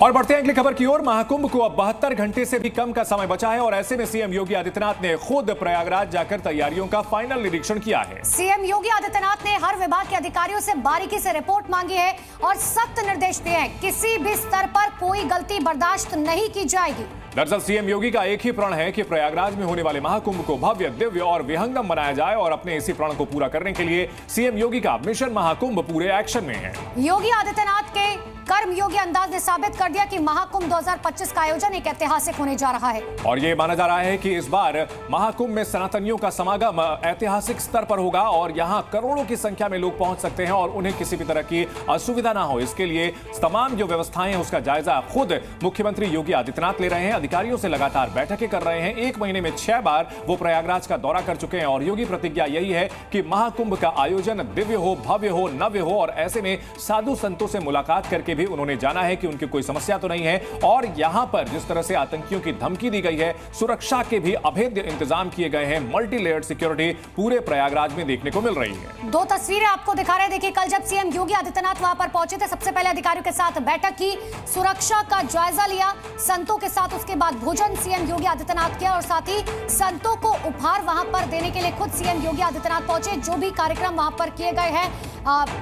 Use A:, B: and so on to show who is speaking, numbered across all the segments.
A: और बढ़ते हैं अगली खबर की ओर। महाकुंभ को अब 72 घंटे से भी कम का समय बचा है और ऐसे में सीएम योगी आदित्यनाथ ने खुद प्रयागराज जाकर तैयारियों का फाइनल निरीक्षण किया है।
B: सीएम योगी आदित्यनाथ ने हर विभाग के अधिकारियों से बारीकी से रिपोर्ट मांगी है और सख्त निर्देश दिए हैं, किसी भी स्तर पर कोई गलती बर्दाश्त नहीं की जाएगी।
A: दरअसल सीएम योगी का एक ही प्रण है कि प्रयागराज में होने वाले महाकुंभ को भव्य, दिव्य और विहंगम बनाया जाए और अपने इसी प्रण को पूरा करने के लिए सीएम योगी का मिशन महाकुंभ पूरे एक्शन में है।
B: योगी आदित्यनाथ के कर्मयोगी अंदाज ने साबित कर दिया कि महाकुंभ 2025 का आयोजन एक ऐतिहासिक होने जा रहा है
A: और ये माना जा रहा है कि इस बार महाकुंभ में सनातनियों का समागम ऐतिहासिक स्तर पर होगा और यहाँ करोड़ों की संख्या में लोग पहुंच सकते हैं और उन्हें किसी भी तरह की असुविधा ना हो, इसके लिए तमाम जो व्यवस्थाएं हैं उसका जायजा खुद मुख्यमंत्री योगी आदित्यनाथ ले रहे हैं। अधिकारियों से लगातार बैठकें कर रहे हैं। एक महीने में 6 बार वो प्रयागराज का दौरा कर चुके हैं और योगी प्रतिज्ञा यही है कि महाकुंभ का आयोजन दिव्य हो, भव्य हो, नव्य हो और ऐसे में साधु संतों से मुलाकात करके भी उन्होंने जाना है कि उनकी कोई समस्या तो नहीं है। और यहां पर जिस तरह से आतंकियों की धमकी दी गई है, सुरक्षा के भी अभेद्य इंतजाम किए गए हैं। मल्टी लेयर्ड सिक्योरिटी पूरे प्रयागराज में देखने को मिल रही है।
B: 2 तस्वीरें आपको दिखा रहे हैं। देखिए, कल जब सीएम योगी आदित्यनाथ वहां पर पहुंचे थे, सबसे पहले अधिकारियों के साथ बैठक की, सुरक्षा का जायजा लिया संतों के साथ, उसके बाद भोजन सीएम योगी आदित्यनाथ किया और साथ ही संतों को उपहार वहां पर देने के लिए खुद सीएम योगी आदित्यनाथ पहुंचे। जो भी कार्यक्रम वहां पर किए गए हैं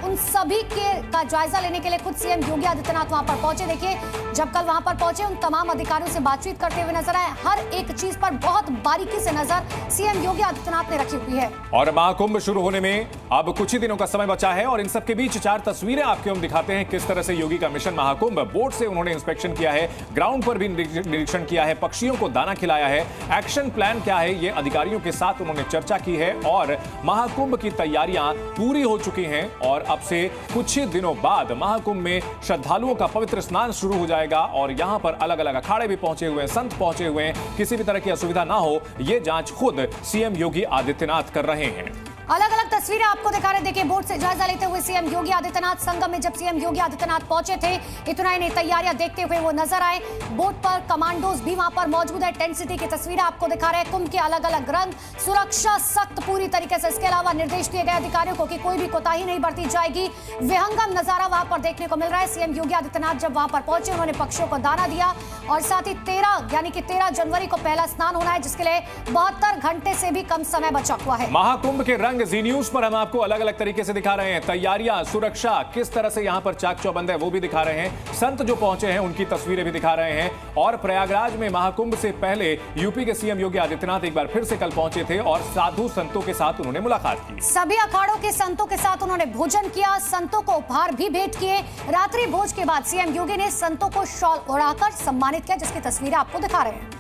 B: उन सभी का जायजा लेने के लिए खुद सीएम योगी आदित्यनाथ वहां पर पहुंचे। देखिए, जब कल वहां पर पहुंचे उन तमाम अधिकारियों से बातचीत करते हुए नजर आए। हर एक चीज पर बहुत बारीकी से नजर सीएम योगी आदित्यनाथ ने रखी हुई है।
A: और महाकुंभ शुरू होने में अब कुछ ही दिनों का समय बचा है और इन सबके बीच 4 तस्वीरें आपको हम दिखाते हैं किस तरह से योगी का मिशन महाकुंभ। बोर्ड से उन्होंने इंस्पेक्शन किया है, ग्राउंड पर भी निरीक्षण किया है, पक्षियों को दाना खिलाया है। एक्शन प्लान क्या है ये अधिकारियों के साथ उन्होंने चर्चा की है और महाकुंभ की तैयारियां पूरी हो चुकी हैं और अब से कुछ ही दिनों बाद महाकुंभ में श्रद्धालुओं का पवित्र स्नान शुरू हो जाएगा और यहां पर अलग अलग अखाड़े भी पहुंचे हुए हैं, संत पहुंचे हुए हैं। किसी भी तरह की असुविधा ना हो ये जांच खुद सीएम योगी आदित्यनाथ कर रहे हैं।
B: अलग अलग तस्वीरें आपको दिखा रहे हैं। देखिए, बोर्ड से जायजा लेते हुए सीएम योगी आदित्यनाथ संगम में जब सीएम योगी आदित्यनाथ पहुंचे थे, इतना ही नहीं, तैयारियां देखते हुए वो नजर आए। बोर्ड पर कमांडोज भी वहां पर मौजूद है। टेंट सिटी की तस्वीरें आपको दिखा रहे हैं। कुंभ के अलग अलग रंग, सुरक्षा सख्त पूरी तरीके से। इसके अलावा निर्देश दिए गए अधिकारियों को कि कोई भी कोताही नहीं बरती जाएगी। विहंगम नजारा वहां पर देखने को मिल रहा है। सीएम योगी आदित्यनाथ जब वहां पर पहुंचे उन्होंने पक्षियों को दाना दिया और साथ ही 13 जनवरी को पहला स्नान होना है, जिसके लिए 72 घंटे से भी कम समय बचा हुआ है।
A: महाकुंभ के रंग जी न्यूज पर हम आपको अलग अलग तरीके से दिखा रहे हैं। तैयारियां, सुरक्षा किस तरह से यहां पर चाक चौबंद है वो भी दिखा रहे हैं। संत जो पहुंचे हैं उनकी तस्वीरें भी दिखा रहे हैं। और प्रयागराज में महाकुंभ से पहले यूपी के सीएम योगी आदित्यनाथ एक बार फिर से कल पहुंचे थे और साधु संतों के साथ उन्होंने मुलाकात की।
B: सभी अखाड़ों के संतों के साथ उन्होंने भोजन किया, संतों को उपहार भी भेंट किए। रात्रि भोज के बाद सीएम योगी ने संतों को शॉल ओढ़ाकर सम्मानित किया, जिसकी तस्वीरें आपको दिखा रहे हैं।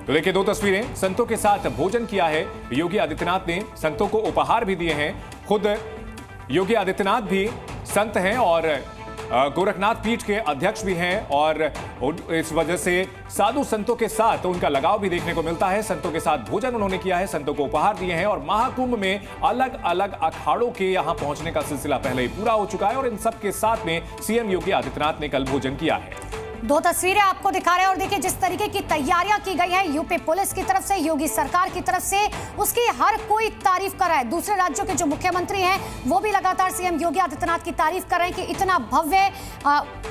A: तो देखिए, 2 तस्वीरें। संतों के साथ भोजन किया है योगी आदित्यनाथ ने, संतों को उपहार भी दिए हैं। खुद योगी आदित्यनाथ भी संत हैं और गोरखनाथ पीठ के अध्यक्ष भी हैं और इस वजह से साधु संतों के साथ उनका लगाव भी देखने को मिलता है। संतों के साथ भोजन उन्होंने किया है, संतों को उपहार दिए हैं और महाकुंभ में अलग अलग अखाड़ों के यहां पहुंचने का सिलसिला पहले ही पूरा हो चुका है और इन सब के साथ में सीएम योगी आदित्यनाथ ने कल भोजन किया है।
B: 2 तस्वीरें आपको दिखा रहे हैं और देखिए जिस तरीके की तैयारियां की गई है यूपी पुलिस की तरफ से, योगी सरकार की तरफ से, उसकी हर कोई तारीफ कर रहा है। दूसरे राज्यों के जो मुख्यमंत्री हैं वो भी लगातार सीएम योगी आदित्यनाथ की तारीफ कर रहे हैं कि इतना भव्य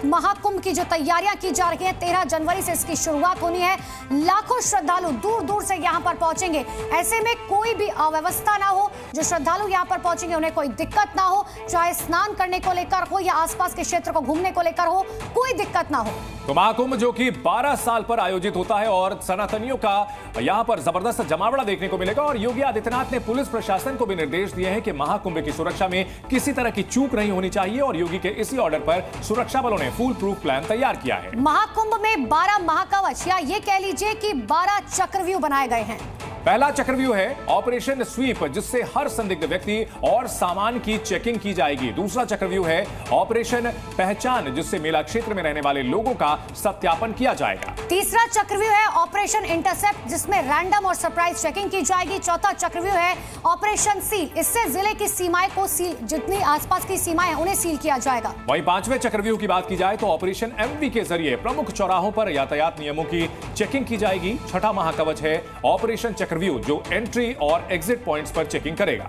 B: महाकुंभ की जो तैयारियां की जा रही हैं, 13 जनवरी से इसकी शुरुआत होनी है। लाखों श्रद्धालु दूर दूर से यहाँ पर पहुंचेंगे। ऐसे में कोई भी अव्यवस्था ना हो, जो श्रद्धालु यहाँ पर पहुंचेंगे उन्हें कोई दिक्कत ना हो, चाहे स्नान करने को लेकर हो या आसपास के क्षेत्र को घूमने को लेकर हो, कोई दिक्कत ना हो।
A: तो महाकुंभ जो कि 12 साल पर आयोजित होता है और सनातनियों का यहां पर जबरदस्त जमावड़ा देखने को मिलेगा और योगी आदित्यनाथ ने पुलिस प्रशासन को भी निर्देश दिए हैं कि महाकुंभ की सुरक्षा में किसी तरह की चूक नहीं होनी चाहिए और योगी के इसी ऑर्डर पर सुरक्षा बलों ने फुल प्रूफ प्लान तैयार किया है।
B: महाकुंभ में 12 महाकवच या ये कह लीजिए कि 12 चक्रव्यूह बनाए गए हैं।
A: पहला चक्रव्यूह है ऑपरेशन स्वीप, जिससे हर संदिग्ध व्यक्ति और सामान की चेकिंग की जाएगी। दूसरा चक्रव्यूह है ऑपरेशन पहचान, जिससे मेला क्षेत्र में रहने वाले लोगों का सत्यापन किया जाएगा।
B: तीसरा चक्रव्यूह है ऑपरेशन इंटरसेप्ट, जिसमें रैंडम और सरप्राइज चेकिंग की जाएगी। चौथा चक्रव्यूह है ऑपरेशन सील, इससे जिले की सीमाएं को सील, जितनी आसपास की सीमाएं हैं उन्हें सील किया जाएगा।
A: वहीं 5वें चक्रव्यूह की बात की जाए तो ऑपरेशन एमवी के जरिए प्रमुख चौराहों पर यातायात नियमों की चेकिंग की जाएगी। छठा महाकवच है ऑपरेशन चक्रव्यूह, जो एंट्री और एग्जिट पॉइंट्स पर चेकिंग करेगा।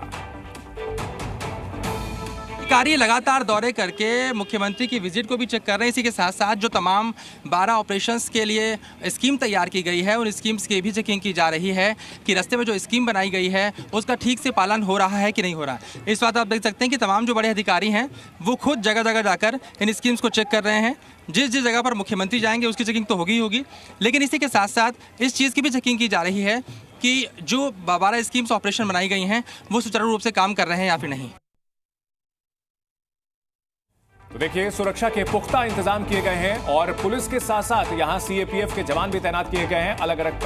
C: अधिकारी लगातार दौरे करके मुख्यमंत्री की विजिट को भी चेक कर रहे हैं। इसी के साथ साथ जो तमाम 12 ऑपरेशंस के लिए स्कीम तैयार की गई है उन स्कीम्स की भी चेकिंग की जा रही है कि रास्ते में जो स्कीम बनाई गई है उसका ठीक से पालन हो रहा है कि नहीं हो रहा। इस बात आप देख सकते हैं कि तमाम जो बड़े अधिकारी हैं वो खुद जगह जगह जाकर इन स्कीम्स को चेक कर रहे हैं। जिस जिस जगह पर मुख्यमंत्री जाएंगे उसकी चेकिंग तो होगी ही होगी, लेकिन इसी के साथ साथ इस चीज़ की भी चेकिंग की जा रही है कि जो 12 स्कीम्स ऑपरेशन बनाई गई हैं वो सुचारू रूप से काम कर रहे हैं या फिर नहीं।
A: तो देखिए, सुरक्षा के पुख्ता इंतजाम किए गए हैं और पुलिस के साथ साथ यहां सीएपीएफ के जवान भी तैनात किए गए हैं। अलग अलग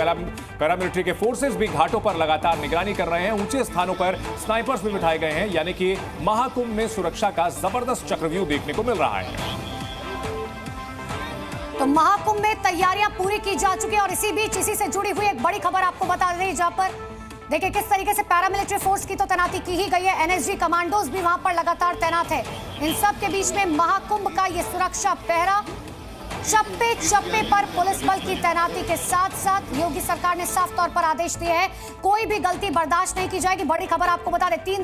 A: पैरामिलिट्री के फोर्सेस भी घाटों पर लगातार निगरानी कर रहे हैं। ऊंचे स्थानों पर स्नाइपर्स भी बिठाए गए हैं, यानी कि महाकुंभ में सुरक्षा का जबरदस्त चक्रव्यूह देखने को मिल रहा है।
B: तो महाकुंभ में तैयारियां पूरी की जा चुकी है और इसी बीच इसी से जुड़ी हुई एक बड़ी खबर आपको बता दें, जहां पर देखिए किस तरीके से पैरामिलिट्री फोर्स की तो तैनाती की ही गई है, एनएसजी कमांडोज भी वहां पर लगातार तैनात है। इन सब के बीच में महाकुंभ का ये सुरक्षा पहरा, चप्पे चप्पे पर पुलिस बल की तैनाती के साथ साथ योगी सरकार ने साफ तौर पर आदेश दिए हैं कोई भी गलती बर्दाश्त नहीं की जाएगी। बड़ी खबर आपको बता दें, 3